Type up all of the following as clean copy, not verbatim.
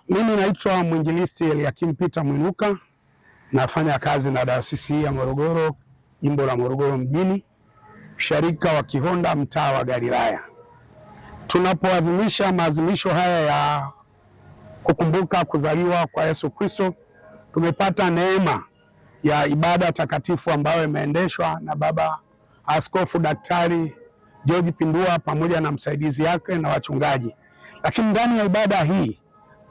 Mimi naitwa Mwinjilisti Eliakim Peter Mwinuka, nafanya kazi na Dayosisi ya Morogoro, jimbo la Morogoro mjini, msharika wa Kihonda, mtaa wa Galilaya. Tunapoadhimisha maadhimisho haya ya kukumbuka kuzaliwa kwa Yesu Kristo, tumepata neema ya ibada takatifu ambayo imeendeshwa na Baba Askofu Daktari George Pindua pamoja na msaidizi yake na wachungaji. Lakini ndani ya ibada hii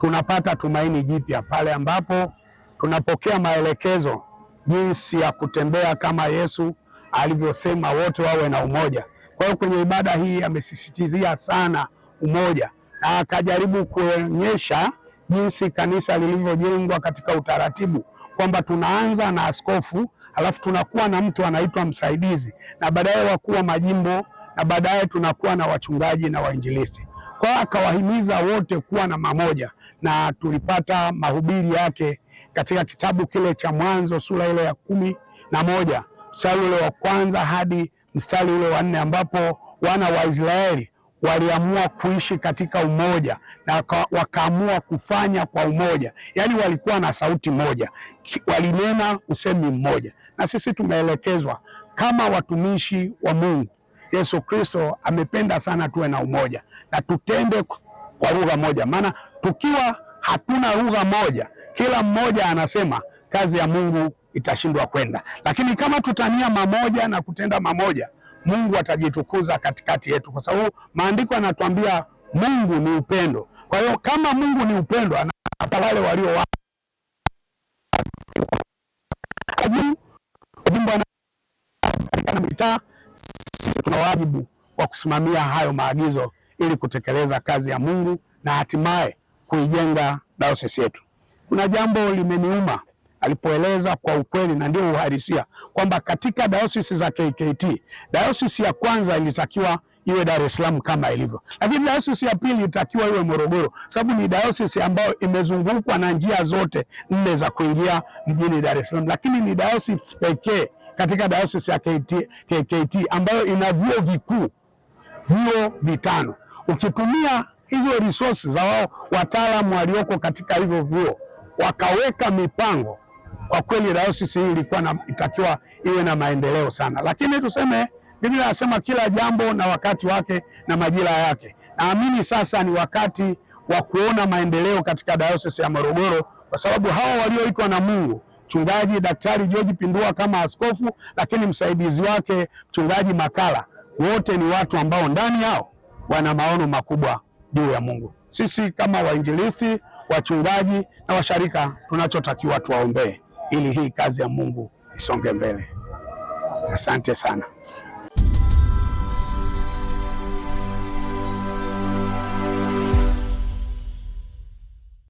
tunapata tumaini jipya pale ambapo tunapokea maelekezo jinsi ya kutembea kama Yesu alivyosema wote wawe na umoja. Kwa hiyo kwenye ibada hii amesisitizia sana umoja na akajaribu kuonyesha jinsi kanisa lilivyojengwa katika utaratibu, kwamba tunaanza na askofu, alafu tunakuwa na mtu anaitwa msaidizi, na baadaye wakuu wa majimbo, na baadaye tunakuwa na wachungaji na wainjilisti. Kwa hiyo akawahimiza wote kuwa na mamoja, na tulipata mahubiri yake katika kitabu kile cha Mwanzo sura ile ya 11 mstari ule wa kwanza hadi mstari ule wa 4, ambapo wana wa Israeli waliamua kuishi katika umoja na wakaamua kufanya kwa umoja. Yaani walikuwa na sauti moja, walinena usemi mmoja. Na sisi tumeelekezwa kama watumishi wa Mungu, Yesu Kristo amependa sana tuwe na umoja na tutende kwa lugha moja, maana tukiwa hatuna lugha moja, kila mmoja anasema, kazi ya Mungu itashindwa kwenda. Lakini kama tutania mamoja na kutenda mamoja, Mungu atajitukuza katikati yetu, kwa sababu maandiko yanatuambia Mungu ni upendo. Kwa hiyo kama Mungu ni upendo, hata wale walio na mitaa, sisi tuna wajibu wa kusimamia hayo maagizo ili kutekeleza kazi ya Mungu na hatimaye kuijenga dayosisi yetu. Kuna jambo limeniuma alipoeleza kwa ukweli na ndio uhalisia kwamba katika dayosisi za KKKT, dayosisi ya kwanza ilitakiwa iwe Dar es Salaam kama ilivyo, lakini dayosisi ya pili ilitakiwa iwe Morogoro, sababu ni dayosisi ambayo imezungukwa na njia zote 4 za kuingia mjini Dar es Salaam, lakini ni dayosisi pekee katika dayosisi ya KKKT ambayo ina vyuo vikuu, vyuo 5. Ukitumia hizo resources za wao wataalamu walioko katika hivyo vyuo, wakaweka mipango, kwa kweli dayosisi hii ilikuwa itakiwa iwe na maendeleo sana. Lakini tuseme, Biblia inasema kila jambo na wakati wake na majira yake. Naamini sasa ni wakati wa kuona maendeleo katika dayosisi ya Morogoro, kwa sababu hawa walioitwa na Mungu, Mchungaji Daktari George Pindua kama askofu, lakini msaidizi wake Mchungaji Makala, wote ni watu ambao ndani yao wana maono makubwa juu ya Mungu. Sisi kama wainjilisti, wachungaji na washarika, tunachotakiwa tuwaombee ili hii kazi ya Mungu isonge mbele. Asante sana.